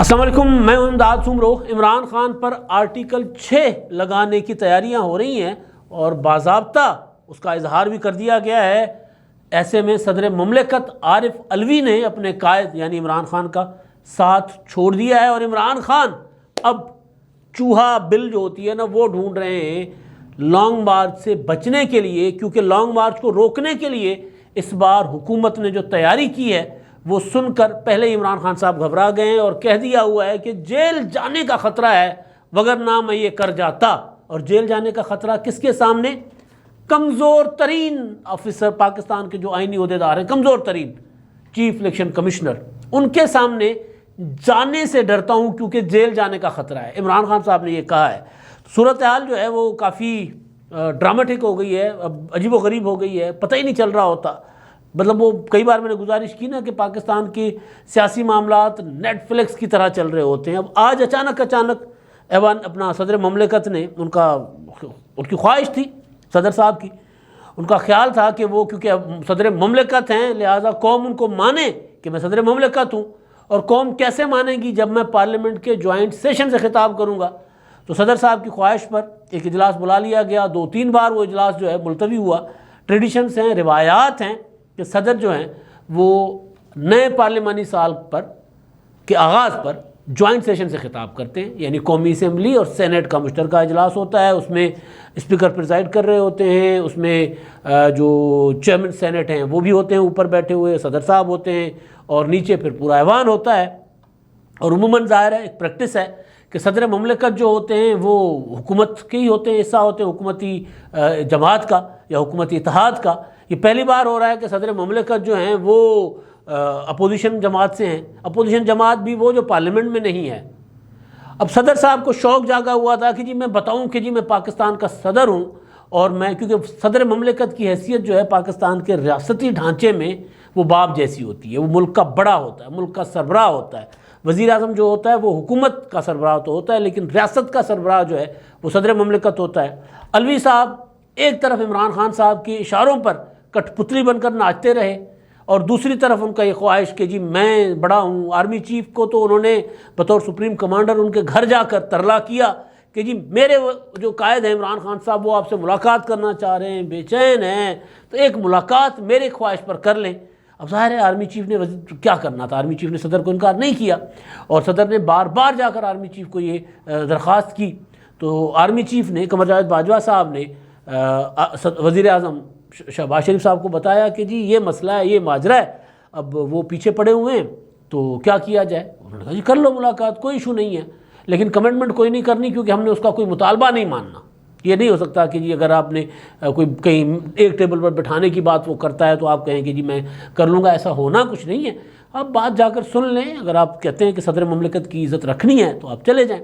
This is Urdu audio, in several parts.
السلام علیکم، میں ہوں امداد سمرو۔ عمران خان پر آرٹیکل 6 لگانے کی تیاریاں ہو رہی ہیں اور باضابطہ اس کا اظہار بھی کر دیا گیا ہے۔ ایسے میں صدر مملکت عارف علوی نے اپنے قائد یعنی عمران خان کا ساتھ چھوڑ دیا ہے اور عمران خان اب چوہا بل جو ہوتی ہے نا وہ ڈھونڈ رہے ہیں لانگ مارچ سے بچنے کے لیے، کیونکہ لانگ مارچ کو روکنے کے لیے اس بار حکومت نے جو تیاری کی ہے وہ سن کر پہلے عمران خان صاحب گھبرا گئے ہیں اور کہہ دیا ہوا ہے کہ جیل جانے کا خطرہ ہے، وگرنہ میں یہ کر جاتا۔ اور جیل جانے کا خطرہ کس کے سامنے؟ کمزور ترین آفیسر پاکستان کے جو آئینی عہدیدار ہیں، کمزور ترین چیف الیکشن کمشنر، ان کے سامنے جانے سے ڈرتا ہوں کیونکہ جیل جانے کا خطرہ ہے۔ عمران خان صاحب نے یہ کہا ہے۔ صورتحال جو ہے وہ کافی ڈرامٹک ہو گئی ہے، اب عجیب و غریب ہو گئی ہے، پتہ ہی نہیں چل رہا ہوتا۔ مطلب وہ کئی بار میں نے گزارش کی نا کہ پاکستان کی سیاسی معاملات نیٹ فلکس کی طرح چل رہے ہوتے ہیں۔ اب آج اچانک ایوان اپنا صدر مملکت نے ان کی خواہش تھی، صدر صاحب کی، ان کا خیال تھا کہ وہ کیونکہ اب صدر مملکت ہیں لہٰذا قوم ان کو مانے کہ میں صدر مملکت ہوں، اور قوم کیسے مانے گی جب میں پارلیمنٹ کے جوائنٹ سیشن سے خطاب کروں گا۔ تو صدر صاحب کی خواہش پر ایک اجلاس بلا لیا گیا، 2-3 بار وہ اجلاس جو ہے ملتوی ہوا۔ ٹریڈیشنز ہیں، روایات ہیں کہ صدر جو ہیں وہ نئے پارلیمانی سال کے آغاز پر جوائنٹ سیشن سے خطاب کرتے ہیں، یعنی قومی اسمبلی اور سینیٹ کا مشترکہ اجلاس ہوتا ہے، اس میں اسپیکر پریزائڈ کر رہے ہوتے ہیں، اس میں جو چیئرمین سینیٹ ہیں وہ بھی ہوتے ہیں، اوپر بیٹھے ہوئے صدر صاحب ہوتے ہیں، اور نیچے پھر پورا ایوان ہوتا ہے۔ اور عموماً ظاہر ہے ایک پریکٹس ہے کہ صدر مملکت جو ہوتے ہیں وہ حکومت کے ہی ہوتے ہیں، حصہ ہوتے ہیں حکومتی جماعت کا یا حکومتی اتحاد کا۔ یہ پہلی بار ہو رہا ہے کہ صدر مملکت جو ہیں وہ اپوزیشن جماعت سے ہیں، اپوزیشن جماعت بھی وہ جو پارلیمنٹ میں نہیں ہے۔ اب صدر صاحب کو شوق جاگا ہوا تھا کہ جی میں بتاؤں کہ جی میں پاکستان کا صدر ہوں، اور میں کیونکہ صدر مملکت کی حیثیت جو ہے پاکستان کے ریاستی ڈھانچے میں وہ باپ جیسی ہوتی ہے، وہ ملک کا بڑا ہوتا ہے، ملک کا سربراہ ہوتا ہے۔ وزیر اعظم جو ہوتا ہے وہ حکومت کا سربراہ تو ہوتا ہے، لیکن ریاست کا سربراہ جو ہے وہ صدر مملکت ہوتا ہے۔ علوی صاحب ایک طرف عمران خان صاحب کے اشاروں پر کٹ پتلی بن کر ناچتے رہے، اور دوسری طرف ان کا یہ خواہش کہ جی میں بڑا ہوں۔ آرمی چیف کو تو انہوں نے بطور سپریم کمانڈر ان کے گھر جا کر ترلا کیا کہ جی میرے جو قائد ہیں عمران خان صاحب وہ آپ سے ملاقات کرنا چاہ رہے ہیں، بے چین ہیں، تو ایک ملاقات میرے خواہش پر کر لیں۔ اب ظاہر ہے آرمی چیف نے کیا کرنا تھا، آرمی چیف نے صدر کو انکار نہیں کیا، اور صدر نے بار بار جا کر آرمی چیف کو یہ درخواست کی۔ تو آرمی چیف نے قمر جاوید باجوہ صاحب نے وزیر اعظم شہباز شریف صاحب کو بتایا کہ جی یہ مسئلہ ہے، یہ ماجرا ہے، اب وہ پیچھے پڑے ہوئے ہیں تو کیا کیا جائے۔ انہوں نے کہا جی کر لو ملاقات، کوئی ایشو نہیں ہے، لیکن کمٹمنٹ کوئی نہیں کرنی، کیونکہ ہم نے اس کا کوئی مطالبہ نہیں ماننا۔ یہ نہیں ہو سکتا کہ جی اگر آپ نے کوئی کہیں ایک ٹیبل پر بٹھانے کی بات وہ کرتا ہے تو آپ کہیں کہ جی میں کر لوں گا، ایسا ہونا کچھ نہیں ہے۔ آپ بات جا کر سن لیں، اگر آپ کہتے ہیں کہ صدر مملکت کی عزت رکھنی ہے تو آپ چلے جائیں۔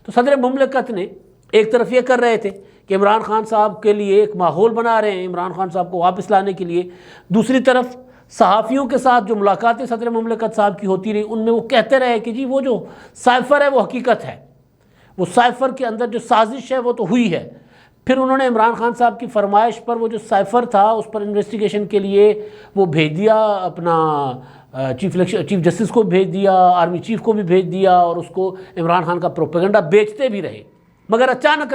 تو صدر مملکت نے ایک طرف یہ کر رہے تھے کہ عمران خان صاحب کے لیے ایک ماحول بنا رہے ہیں عمران خان صاحب کو واپس لانے کے لیے، دوسری طرف صحافیوں کے ساتھ جو ملاقاتیں صدر مملکت صاحب کی ہوتی رہی ان میں وہ کہتے رہے کہ جی وہ جو سائفر ہے وہ حقیقت ہے، وہ سائفر کے اندر جو سازش ہے وہ تو ہوئی ہے۔ پھر انہوں نے عمران خان صاحب کی فرمائش پر وہ جو سائفر تھا اس پر انویسٹیگیشن کے لیے وہ بھیج دیا، اپنا چیف جسٹس کو بھیج دیا، آرمی چیف کو بھی بھیج دیا، اور اس کو عمران خان کا پروپیگنڈا بیچتے بھی رہے۔ مگر اچانک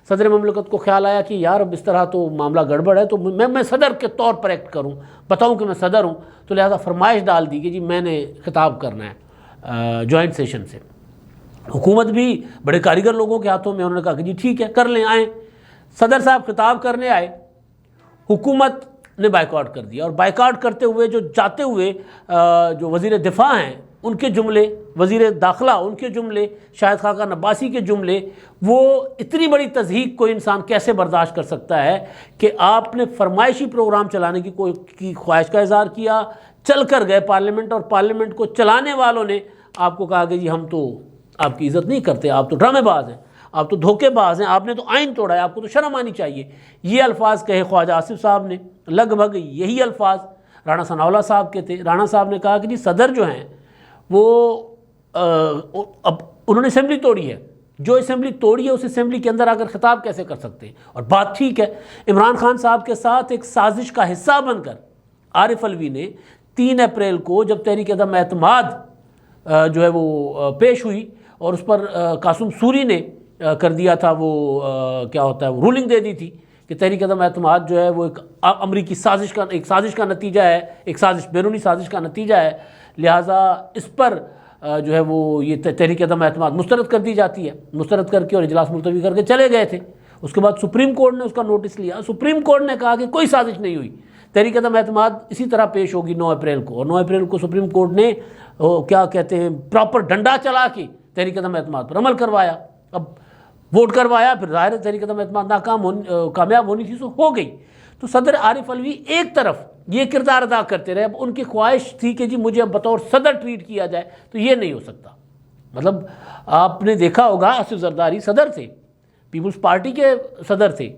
صدر مملکت کو خیال آیا کہ یار اب اس طرح تو معاملہ گڑبڑ ہے، تو میں صدر کے طور پر ایکٹ کروں، بتاؤں کہ میں صدر ہوں، تو لہذا فرمائش ڈال دی کہ جی میں نے خطاب کرنا ہے جوائنٹ سیشن سے۔ حکومت بھی بڑے کاریگر لوگوں کے ہاتھوں میں، انہوں نے کہا کہ جی ٹھیک ہے کر لیں، آئیں۔ صدر صاحب خطاب کرنے آئے، حکومت نے بائیکاٹ کر دیا، اور بائیکاٹ کرتے ہوئے جاتے ہوئے جو وزیر دفاع ہیں ان کے جملے، وزیر داخلہ ان کے جملے، شاہد خاقان عباسی کے جملے، وہ اتنی بڑی تضحیک کوئی انسان کیسے برداشت کر سکتا ہے کہ آپ نے فرمائشی پروگرام چلانے کی خواہش کا اظہار کیا، چل کر گئے پارلیمنٹ، اور پارلیمنٹ کو چلانے والوں نے آپ کو کہا کہ جی ہم تو آپ کی عزت نہیں کرتے، آپ تو ڈرامے باز ہیں، آپ تو دھوکے باز ہیں، آپ نے تو آئین توڑا ہے، آپ کو تو شرم آنی چاہیے۔ یہ الفاظ کہے خواجہ آصف صاحب نے، لگ بھگ یہی الفاظ رانا ثناءاللہ صاحب کے تھے۔ رانا صاحب نے کہا کہ جی صدر جو ہیں وہ اب انہوں نے اسمبلی توڑی ہے، جو اسمبلی توڑی ہے اس اسمبلی کے اندر آ کر خطاب کیسے کر سکتے ہیں؟ اور بات ٹھیک ہے، عمران خان صاحب کے ساتھ ایک سازش کا حصہ بن کر عارف علوی نے 3 اپریل کو جب تحریک عدم اعتماد جو ہے وہ پیش ہوئی اور اس پر قاسم سوری نے کر دیا تھا وہ کیا ہوتا ہے وہ رولنگ دے دی تھی کہ تحریک عدم اعتماد جو ہے وہ ایک امریکی سازش کا نتیجہ ہے، ایک بیرونی سازش کا نتیجہ ہے، لہٰذا اس پر جو ہے وہ یہ تحریک عدم اعتماد مسترد کر دی جاتی ہے، مسترد کر کے اور اجلاس ملتوی کر کے چلے گئے تھے۔ اس کے بعد سپریم کورٹ نے اس کا نوٹس لیا، سپریم کورٹ نے کہا کہ کوئی سازش نہیں ہوئی، تحریک عدم اعتماد اسی طرح پیش ہوگی 9 اپریل کو، اور 9 اپریل کو سپریم کورٹ نے کیا کہتے ہیں پراپر ڈنڈا چلا کے تحریک عدم اعتماد پر عمل کروایا، اب ووٹ کروایا، پھر ظاہر تحریک عدم اعتماد کامیاب ہونی تھی تو ہو گئی۔ تو صدر عارف علوی ایک طرف یہ کردار ادا کرتے رہے، اب ان کی خواہش تھی کہ جی مجھے اب بطور صدر ٹریٹ کیا جائے، تو یہ نہیں ہو سکتا۔ مطلب آپ نے دیکھا ہوگا آصف زرداری صدر تھے، پیپلز پارٹی کے صدر تھے،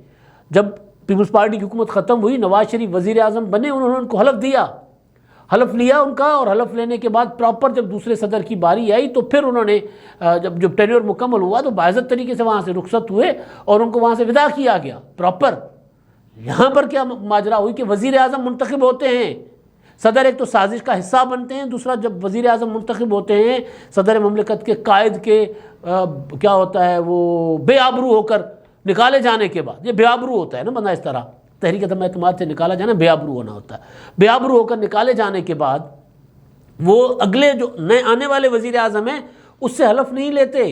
جب پیپلز پارٹی کی حکومت ختم ہوئی نواز شریف وزیر اعظم بنے، انہوں نے ان کو حلف لیا ان کا، اور حلف لینے کے بعد پراپر جب دوسرے صدر کی باری آئی تو پھر انہوں نے جب ٹینیور مکمل ہوا تو باعزت طریقے سے وہاں سے رخصت ہوئے اور ان کو وہاں سے ودا کیا گیا پراپر۔ یہاں پر کیا ماجرا ہوئی کہ وزیر اعظم منتخب ہوتے ہیں، صدر ایک تو سازش کا حصہ بنتے ہیں، دوسرا جب وزیر اعظم منتخب ہوتے ہیں صدر مملکت کے قائد کے کیا ہوتا ہے وہ بے آبرو ہو کر نکالے جانے کے بعد، یہ بے آبرو ہوتا ہے نا بندہ، اس طرح تحریک عدم اعتماد سے نکالا جانا بے آبرو ہونا ہوتا ہے، بے آبرو ہو کر نکالے جانے کے بعد وہ اگلے جو نئے آنے والے وزیر اعظم ہیں اس سے حلف نہیں لیتے،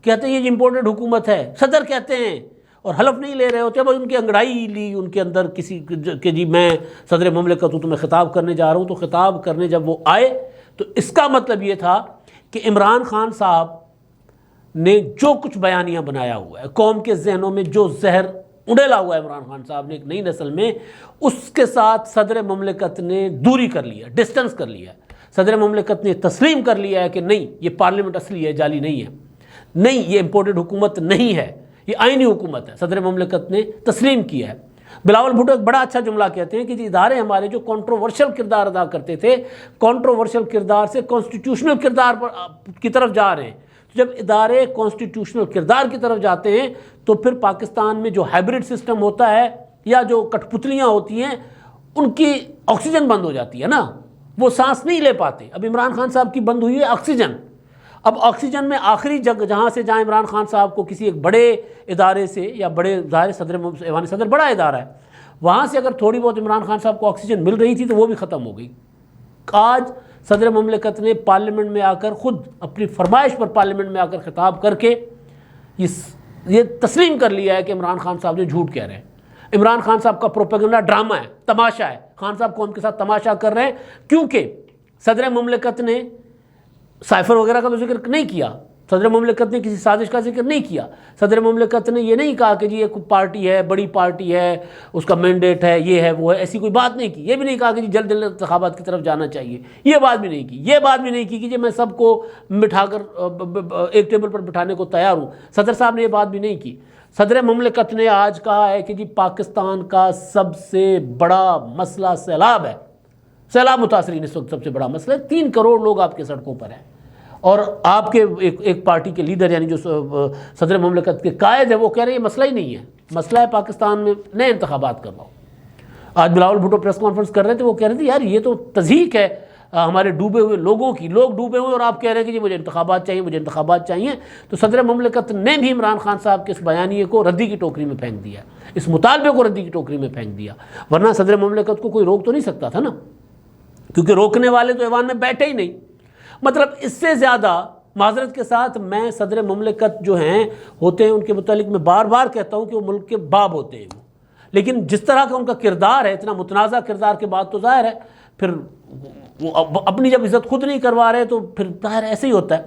کہتے ہیں یہ امپورٹڈ حکومت ہے، صدر کہتے ہیں، اور حلف نہیں لے رہے ہوتے۔ اب ان کی انگڑائی لی ان کے اندر کسی کہ جی میں صدر مملکت ہوں تو میں خطاب کرنے جا رہا ہوں، تو خطاب کرنے جب وہ آئے تو اس کا مطلب یہ تھا کہ عمران خان صاحب نے جو کچھ بیانیہ بنایا ہوا ہے، قوم کے ذہنوں میں جو زہر اڑیلا ہوا ہے عمران خان صاحب نے ایک نئی نسل میں، اس کے ساتھ صدر مملکت نے دوری کر لیا، ڈسٹنس کر لیا ہے۔ صدر مملکت نے تسلیم کر لیا ہے کہ نہیں یہ پارلیمنٹ اصلی ہے، جعلی نہیں ہے، نہیں یہ امپورٹڈ حکومت نہیں ہے، یہ آئینی حکومت ہے، صدر مملکت نے تسلیم کیا ہے۔ بلاول بھٹو ایک بڑا اچھا جملہ کہتے ہیں کہ جی ادارے ہمارے جو کنٹروورشل کردار ادا کرتے تھے، کنٹروورشل کردار سے کانسٹیٹیوشنل کردار کی طرف جا رہے ہیں۔ جب ادارے کانسٹیٹیوشنل کردار کی طرف جاتے ہیں تو پھر پاکستان میں جو ہائبرڈ سسٹم ہوتا ہے یا جو کٹ پتلیاں ہوتی ہیں ان کی آکسیجن بند ہو جاتی ہے نا، وہ سانس نہیں لے پاتے۔ اب عمران خان صاحب کی بند ہوئی ہے آکسیجن، اب آکسیجن میں آخری جہاں سے جہاں عمران خان صاحب کو کسی ایک بڑے ادارے سے یا بڑے ظاہر ایوان صدر بڑا ادارہ ہے، وہاں سے اگر تھوڑی بہت عمران خان صاحب کو آکسیجن مل رہی تھی تو وہ بھی ختم ہو گئی۔ آج صدر مملکت نے پارلیمنٹ میں آ کر خود اپنی فرمائش پر پارلیمنٹ میں آ کر خطاب کر کے یہ تسلیم کر لیا ہے کہ عمران خان صاحب جو جھوٹ کہہ رہے ہیں، عمران خان صاحب کا پروپیگنڈا ڈرامہ ہے، تماشا ہے، خان صاحب قوم کے ساتھ تماشا کر رہے ہیں، کیونکہ صدر مملکت نے سائفر وغیرہ کا تو ذکر نہیں کیا، صدر مملکت نے کسی سازش کا ذکر نہیں کیا، صدر مملکت نے یہ نہیں کہا کہ جی ایک پارٹی ہے، بڑی پارٹی ہے، اس کا مینڈیٹ ہے، یہ ہے وہ ہے، ایسی کوئی بات نہیں کی۔ یہ بھی نہیں کہا کہ جی جلد انتخابات کی طرف جانا چاہیے، یہ بات بھی نہیں کی، یہ بات بھی نہیں کی کہ جی میں سب کو بٹھا کر ایک ٹیبل پر بٹھانے کو تیار ہوں، صدر صاحب نے یہ بات بھی نہیں کی۔ صدر مملکت نے آج کہا ہے کہ جی پاکستان کا سب سے بڑا مسئلہ سیلاب ہے، سیلاب متاثرین اس وقت سب سے بڑا مسئلہ ہے، 3 کروڑ لوگ آپ کے سڑکوں پر ہیں، اور آپ کے ایک پارٹی کے لیڈر یعنی جو صدر مملکت کے قائد ہے وہ کہہ رہے ہیں یہ مسئلہ ہی نہیں ہے، مسئلہ ہے پاکستان میں نئے انتخابات کرواؤ۔ آج بلاول بھٹو پریس کانفرنس کر رہے تھے، وہ کہہ رہے تھے یار یہ تو تضحیک ہے ہمارے ڈوبے ہوئے لوگوں کی، لوگ ڈوبے ہوئے اور آپ کہہ رہے ہیں کہ جی مجھے انتخابات چاہیے، مجھے انتخابات چاہیے۔ تو صدر مملکت نے بھی عمران خان صاحب کے اس بیانیے کو ردی کی ٹوکری میں پھینک دیا، اس مطالبے کو ردی کی ٹوکری میں پھینک دیا، ورنہ صدر مملکت کو کوئی روک تو نہیں سکتا تھا نا، کیونکہ روکنے والے تو ایوان میں بیٹھے ہی نہیں۔ مطلب اس سے زیادہ معذرت کے ساتھ میں صدر مملکت جو ہیں ہوتے ہیں ان کے متعلق میں بار بار کہتا ہوں کہ وہ ملک کے باب ہوتے ہیں، لیکن جس طرح کا ان کا کردار ہے، اتنا متنازع کردار کے بعد تو ظاہر ہے پھر وہ اپنی جب عزت خود نہیں کروا رہے تو پھر ظاہر ایسے ہی ہوتا ہے۔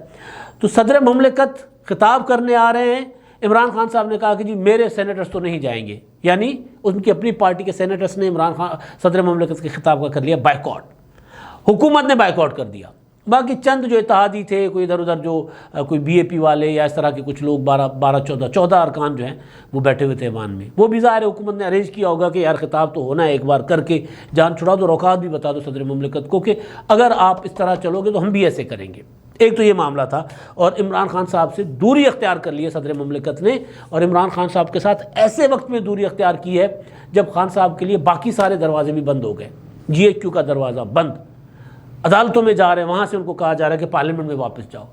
تو صدر مملکت خطاب کرنے آ رہے ہیں، عمران خان صاحب نے کہا کہ جی میرے سینیٹرز تو نہیں جائیں گے، یعنی ان کی اپنی پارٹی کے سینیٹرز نے صدر مملکت کے خطاب کا کر لیا بائیکاٹ، حکومت نے بائیکاٹ کر دیا۔ باقی چند جو اتحادی تھے، کوئی ادھر ادھر جو کوئی بی اے پی والے یا اس طرح کے کچھ لوگ 14 ارکان جو ہیں وہ بیٹھے ہوئے تھے ایوان میں، وہ بھی ظاہر حکومت نے ارینج کیا ہوگا کہ یار خطاب تو ہونا ہے، ایک بار کر کے جان چھڑا دو، روکات بھی بتا دو صدر مملکت کو کہ اگر آپ اس طرح چلو گے تو ہم بھی ایسے کریں گے۔ ایک تو یہ معاملہ تھا، اور عمران خان صاحب سے دوری اختیار کر لی ہے صدر مملکت نے، اور عمران خان صاحب کے ساتھ ایسے وقت میں دوری اختیار کی ہے جب خان صاحب کے لیے باقی سارے دروازے بھی بند ہو گئے، GHQ کا دروازہ بند، عدالتوں میں جا رہے ہیں، وہاں سے ان کو کہا جا رہا ہے کہ پارلیمنٹ میں واپس جاؤ،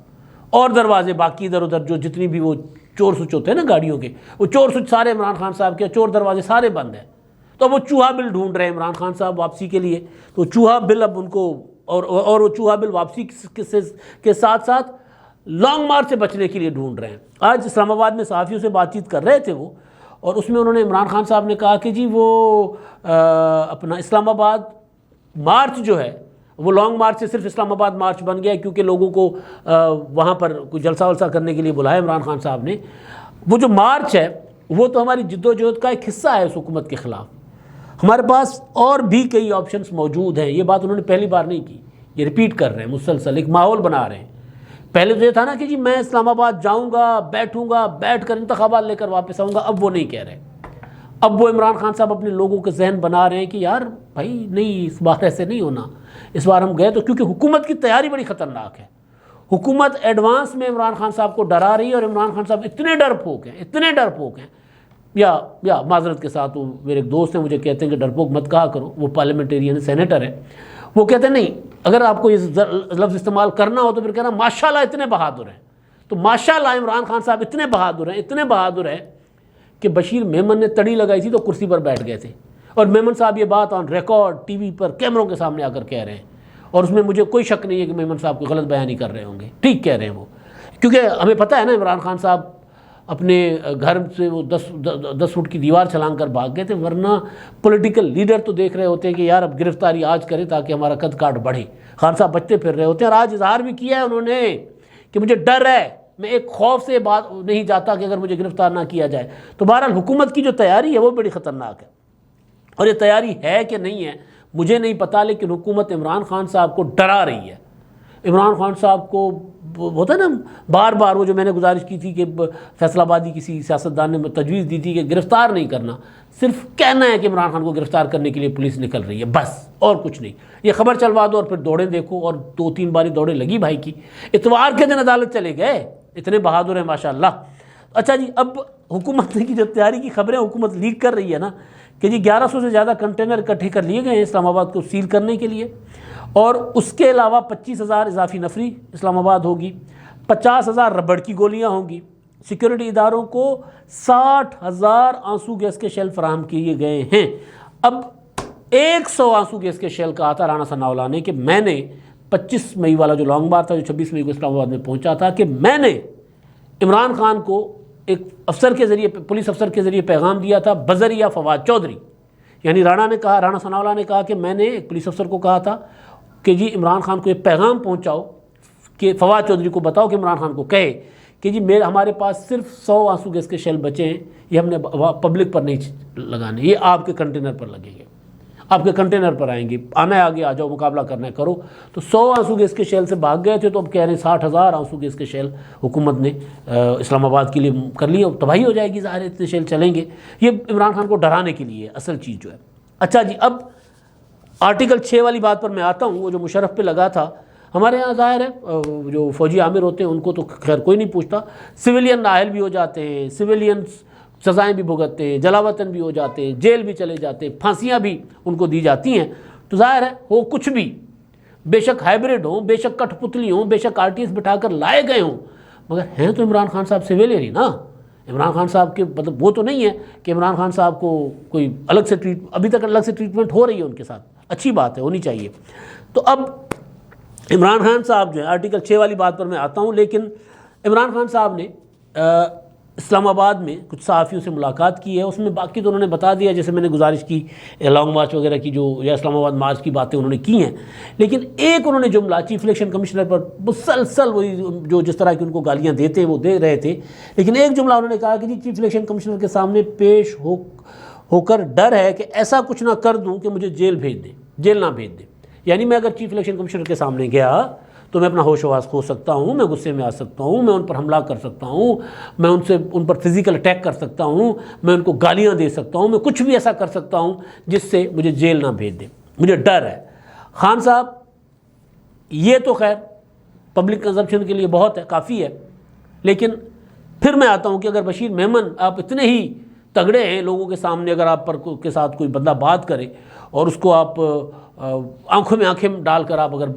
اور دروازے باقی ادھر ادھر جو جتنی بھی وہ چور سوئچ ہوتے ہیں نا گاڑیوں کے، وہ چور سوئچ سارے عمران خان صاحب کے، چور دروازے سارے بند ہیں۔ تو وہ چوہا بل ڈھونڈ رہے ہیں عمران خان صاحب واپسی کے لیے، تو چوہا بل اب ان کو اور وہ چوہا بل واپسی کے ساتھ ساتھ لانگ مارچ سے بچنے کے لیے ڈھونڈ رہے ہیں۔ آج اسلام آباد میں صحافیوں سے بات چیت کر رہے تھے وہ، اور اس میں انہوں نے عمران خان صاحب نے کہا کہ جی وہ اپنا اسلام آباد مارچ جو ہے وہ لانگ مارچ سے صرف اسلام آباد مارچ بن گیا ہے، کیونکہ لوگوں کو وہاں پر کوئی جلسہ ولسہ کرنے کے لیے بلایا عمران خان صاحب نے۔ وہ جو مارچ ہے وہ تو ہماری جد و جہد کا ایک حصہ ہے اس حکومت کے خلاف۔ ہمارے پاس اور بھی کئی آپشنز موجود ہیں، یہ بات انہوں نے پہلی بار نہیں کی، یہ ریپیٹ کر رہے ہیں مسلسل، ایک ماحول بنا رہے ہیں۔ پہلے تو یہ تھا نا کہ جی میں اسلام آباد جاؤں گا، بیٹھوں گا، بیٹھ کر انتخابات لے کر واپس آؤں گا، اب وہ نہیں کہہ رہے۔ اب وہ عمران خان صاحب اپنے لوگوں کے ذہن بنا رہے ہیں کہ یار بھائی نہیں، اس بار ایسے نہیں ہونا، اس بار ہم گئے تو، کیونکہ حکومت کی تیاری بڑی خطرناک ہے۔ حکومت ایڈوانس میں عمران خان صاحب کو ڈرا رہی ہے، اور عمران خان صاحب اتنے ڈرپوک ہیں یا معذرت کے ساتھ، وہ میرے ایک دوست ہیں مجھے کہتے ہیں کہ ڈرپوک مت کہا کرو، وہ پارلیمنٹیرین سینیٹر ہے، وہ کہتے ہیں نہیں، اگر آپ کو یہ لفظ استعمال کرنا ہو تو پھر کہنا ماشاءاللہ اتنے بہادر ہیں۔ تو ماشاءاللہ عمران خان صاحب اتنے بہادر ہیں کہ بشیر میمن نے تڑی لگائی تھی تو کرسی پر بیٹھ گئے تھے، اور میمن صاحب یہ بات آن ریکارڈ ٹی وی پر کیمروں کے سامنے آ کر کہہ رہے ہیں، اور اس میں مجھے کوئی شک نہیں ہے کہ میمن صاحب کوئی غلط بیانی کر رہے ہوں گے، ٹھیک کہہ رہے ہیں وہ، کیونکہ ہمیں پتہ ہے نا عمران خان صاحب اپنے گھر سے وہ 10 فٹ کی دیوار چھلانگ کر بھاگ گئے تھے، ورنہ پولیٹیکل لیڈر تو دیکھ رہے ہوتے ہیں کہ یار اب گرفتاری آج کریں تاکہ ہمارا قد کاٹ بڑھے۔ خان صاحب بچتے پھر رہے ہوتے ہیں، اور آج اظہار بھی کیا ہے انہوں نے کہ مجھے ڈر ہے، میں ایک خوف سے بات نہیں جاتا کہ اگر مجھے گرفتار نہ کیا جائے۔ تو بہرحال حکومت کی جو تیاری ہے وہ بڑی خطرناک ہے، اور یہ تیاری ہے کہ نہیں ہے مجھے نہیں پتا، لیکن حکومت عمران خان صاحب کو ڈرا رہی ہے۔ عمران خان صاحب کو ہوتا ہے نا بار بار، وہ جو میں نے گزارش کی تھی کہ فیصل آبادی کسی سیاستدان نے تجویز دی تھی کہ گرفتار نہیں کرنا، صرف کہنا ہے کہ عمران خان کو گرفتار کرنے کے لیے پولیس نکل رہی ہے، بس اور کچھ نہیں۔ یہ خبر چلوا دو اور پھر دوڑیں دیکھو، اور 2-3 باری دوڑیں لگی بھائی کی۔ اتوار کے دن عدالت چلے گئے، اتنے بہادر ہیں ماشاءاللہ۔ اچھا جی، اب حکومت کی جو تیاری کی خبریں حکومت لیک کر رہی ہے نا کہ جی 1100 سے زیادہ کنٹینر اکٹھے کر لیے گئے ہیں اسلام آباد کو سیل کرنے کے لیے، اور اس کے علاوہ 25,000 اضافی نفری اسلام آباد ہوگی، 50,000 ربڑ کی گولیاں ہوں گی، سیکیورٹی اداروں کو 60,000 آنسو گیس کے شیل فراہم کیے گئے ہیں۔ اب 100 آنسو گیس کے شیل کہا تھا رانا ثناءاللہ نے کہ میں نے 25 مئی والا جو لانگ مارچ تھا جو 26 مئی کو اسلام آباد میں پہنچا تھا، کہ میں نے عمران خان کو ایک افسر کے ذریعے، پولیس افسر کے ذریعے پیغام دیا تھا بذریعہ فواد چودھری، یعنی رانا ثناءاللہ نے کہا کہ میں نے ایک پولیس افسر کو کہا تھا کہ جی عمران خان کو یہ پیغام پہنچاؤ کہ فواد چودھری کو بتاؤ کہ عمران خان کو کہے کہ جی ہمارے پاس صرف 100 آنسو گیس کے شیل بچے ہیں، یہ ہم نے پبلک پر نہیں لگانے، یہ آپ کے کنٹینر پر لگیں گے، آپ کے کنٹینر پر آئیں گے، آنا ہے آگے آ جاؤ، مقابلہ کرنا ہے کرو۔ تو 100 آنسو گیس کے شیل سے بھاگ گئے تھے، تو اب کہہ رہے ہیں 60,000 آنسو گیس کے شیل حکومت نے اسلام آباد کے لیے کر لیے، تباہی ہو جائے گی، ظاہر اتنے شیل چلیں گے۔ یہ عمران خان کو ڈرانے کے لیے اصل چیز جو ہے۔ اچھا جی، اب آرٹیکل 6 والی بات پر میں آتا ہوں، وہ جو مشرف پہ لگا تھا۔ ہمارے ہاں ظاہر ہے جو فوجی عامر ہوتے ہیں ان کو تو خیر کوئی نہیں پوچھتا، سویلین نااہل بھی ہو جاتے ہیں، سویلین سزائیں بھی بھگتتے ہیں، جلاوطن بھی ہو جاتے ہیں، جیل بھی چلے جاتے ہیں، پھانسیاں بھی ان کو دی جاتی ہیں۔ تو ظاہر ہے ہو کچھ بھی، بے شک ہائبرڈ ہوں، بے شک کٹ پتلی ہوں، بے شک RTS بٹھا کر لائے گئے ہوں، مگر ہیں تو عمران خان صاحب سویلین ہی نا۔ عمران خان صاحب کے مطلب وہ تو نہیں ہے کہ عمران خان صاحب کو کوئی الگ سے ابھی تک الگ سے ٹریٹمنٹ ہو رہی ہے ان کے ساتھ، اچھی بات ہے، ہونی چاہیے۔ تو اب عمران خان صاحب جو ہے، آرٹیکل 6 والی بات پر میں آتا ہوں، لیکن عمران خان صاحب نے اسلام آباد میں کچھ صحافیوں سے ملاقات کی ہے، اس میں باقی تو انہوں نے بتا دیا، جیسے میں نے گزارش کی لانگ مارچ وغیرہ کی جو یا اسلام آباد مارچ کی باتیں انہوں نے کی ہیں، لیکن ایک انہوں نے جملہ چیف الیکشن کمشنر پر مسلسل وہی جو جس طرح کی ان کو گالیاں دیتے ہیں وہ دے رہے تھے، لیکن ایک جملہ انہوں نے کہا کہ جی چیف الیکشن کمشنر کے سامنے پیش ہو کر ڈر ہے کہ ایسا کچھ نہ کر دوں کہ مجھے جیل نہ بھیج دیں، یعنی میں اگر چیف الیکشن کمشنر کے سامنے گیا تو میں اپنا ہوش و حواس کھو سکتا ہوں، میں غصے میں آ سکتا ہوں، میں ان پر حملہ کر سکتا ہوں، میں ان پر فزیکل اٹیک کر سکتا ہوں، میں ان کو گالیاں دے سکتا ہوں، میں کچھ بھی ایسا کر سکتا ہوں جس سے مجھے جیل نہ بھیج دیں، مجھے ڈر ہے۔ خان صاحب یہ تو خیر پبلک کنزمپشن کے لیے بہت ہے، کافی ہے، لیکن پھر میں آتا ہوں کہ اگر بشیر میمن آپ اتنے ہی تگڑے ہیں لوگوں کے سامنے، اگر آپ پر کے ساتھ کوئی بندہ بات کرے اور اس کو آپ آنکھوں میں آنکھیں ڈال کر آپ اگر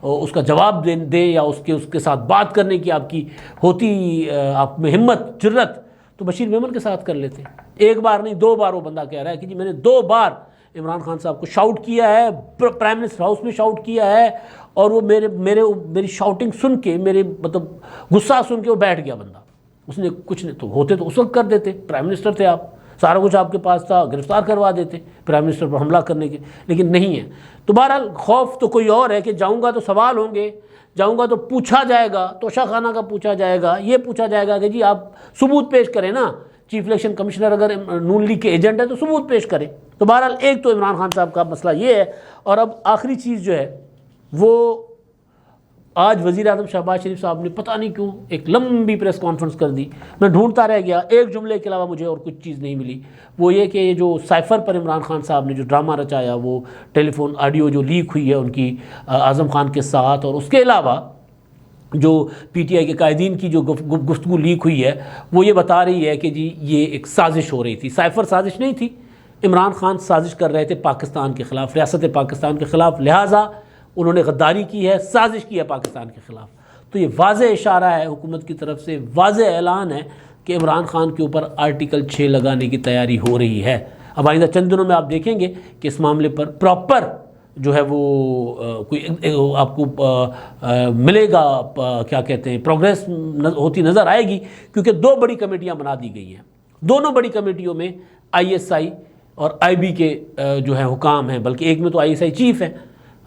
اس کا جواب دیں یا اس کے ساتھ بات کرنے کی آپ کی ہوتی آپ میں ہمت جرت تو بشیر میمن کے ساتھ کر لیتے. ایک بار نہیں 2 بار وہ بندہ کہہ رہا ہے کہ جی میں نے 2 بار عمران خان صاحب کو شاؤٹ کیا ہے, پرائم منسٹر ہاؤس میں شاؤٹ کیا ہے, اور وہ میری شاؤٹنگ سن کے میرے مطلب غصہ سن کے وہ بیٹھ گیا بندہ. اس نے کچھ نہیں تو ہوتے تو اس وقت کر دیتے, پرائم منسٹر تھے آپ, سارا کچھ آپ کے پاس تھا, گرفتار کروا دیتے پرائم منسٹر پر حملہ کرنے کے, لیکن نہیں ہے. تو بہرحال خوف تو کوئی اور ہے کہ جاؤں گا تو سوال ہوں گے, جاؤں گا تو پوچھا جائے گا, توشہ خانہ کا پوچھا جائے گا, یہ پوچھا جائے گا کہ جی آپ ثبوت پیش کریں نا, چیف الیکشن کمشنر اگر نون لیگ کے ایجنٹ ہے تو ثبوت پیش کریں. تو بہرحال ایک تو عمران خان صاحب کا مسئلہ یہ ہے. اور اب آخری چیز جو ہے وہ آج وزیر اعظم شہباز شریف صاحب نے پتہ نہیں کیوں ایک لمبی پریس کانفرنس کر دی. میں ڈھونڈتا رہ گیا, ایک جملے کے علاوہ مجھے اور کچھ چیز نہیں ملی. وہ یہ کہ یہ جو سائفر پر عمران خان صاحب نے جو ڈرامہ رچایا, وہ ٹیلی فون آڈیو جو لیک ہوئی ہے ان کی اعظم خان کے ساتھ, اور اس کے علاوہ جو پی ٹی آئی کے قائدین کی جو گفتگو لیک ہوئی ہے وہ یہ بتا رہی ہے کہ جی یہ ایک سازش ہو رہی تھی. سائفر سازش نہیں تھی, عمران خان سازش کر رہے تھے پاکستان کے خلاف, ریاست پاکستان کے خلاف, لہٰذا انہوں نے غداری کی ہے, سازش کی ہے پاکستان کے خلاف. تو یہ واضح اشارہ ہے حکومت کی طرف سے, واضح اعلان ہے کہ عمران خان کے اوپر آرٹیکل 6 لگانے کی تیاری ہو رہی ہے. اب آئندہ چند دنوں میں آپ دیکھیں گے کہ اس معاملے پر پراپر جو ہے وہ کوئی آپ کو ملے گا, کیا کہتے ہیں, پروگریس ہوتی نظر آئے گی, کیونکہ 2 بڑی کمیٹیاں بنا دی گئی ہیں. دونوں بڑی کمیٹیوں میں ISI اور IB کے جو ہے حکام ہیں, بلکہ ایک میں تو ISI چیف ہیں,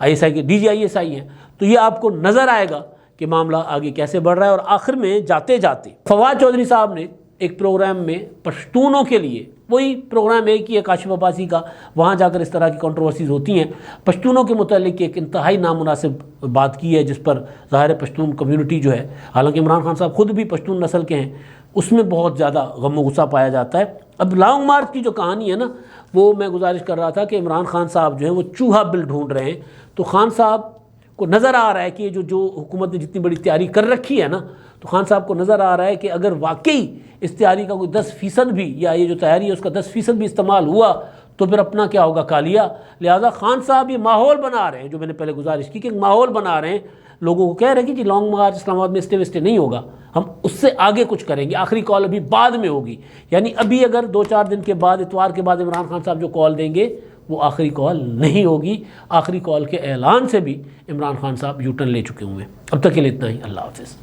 ISI کے DG ISI ہیں. تو یہ آپ کو نظر آئے گا کہ معاملہ آگے کیسے بڑھ رہا ہے. اور آخر میں جاتے جاتے فواد چودھری صاحب نے ایک پروگرام میں پشتونوں کے لیے, وہی پروگرام ایک ہی ہے کاشف عباسی کا, وہاں جا کر اس طرح کی کنٹروورسیز ہوتی ہیں, پشتونوں کے متعلق ایک انتہائی نامناسب بات کی ہے, جس پر ظاہر پشتون کمیونٹی جو ہے, حالانکہ عمران خان صاحب خود بھی پشتون نسل کے ہیں, اس میں بہت زیادہ غم و غصہ پایا جاتا ہے. اب لانگ مارچ کی جو کہانی ہے نا, وہ میں گزارش کر رہا تھا کہ عمران خان صاحب جو ہیں وہ چوہا بل ڈھونڈ رہے ہیں. تو خان صاحب کو نظر آ رہا ہے کہ جو حکومت نے جتنی بڑی تیاری کر رکھی ہے نا, تو خان صاحب کو نظر آ رہا ہے کہ اگر واقعی اس تیاری کا کوئی 10% بھی, یا یہ جو تیاری ہے اس کا 10% بھی استعمال ہوا تو پھر اپنا کیا ہوگا, کالیا. لہٰذا خان صاحب یہ ماحول بنا رہے ہیں, جو میں نے پہلے گزارش کی کہ ایک ماحول بنا رہے ہیں, لوگوں کو کہہ رہے ہیں کہ جی لانگ مارچ اسلام آباد میں اسٹے وسٹے نہیں ہوگا, ہم اس سے آگے کچھ کریں گے, آخری کال ابھی بعد میں ہوگی. یعنی ابھی اگر 2-4 دن کے بعد, اتوار کے بعد عمران خان صاحب جو کال دیں گے وہ آخری کال نہیں ہوگی. آخری کال کے اعلان سے بھی عمران خان صاحب یو ٹرن لے چکے ہوئے ہیں. اب تک کے لیے اتنا ہی. اللہ حافظ.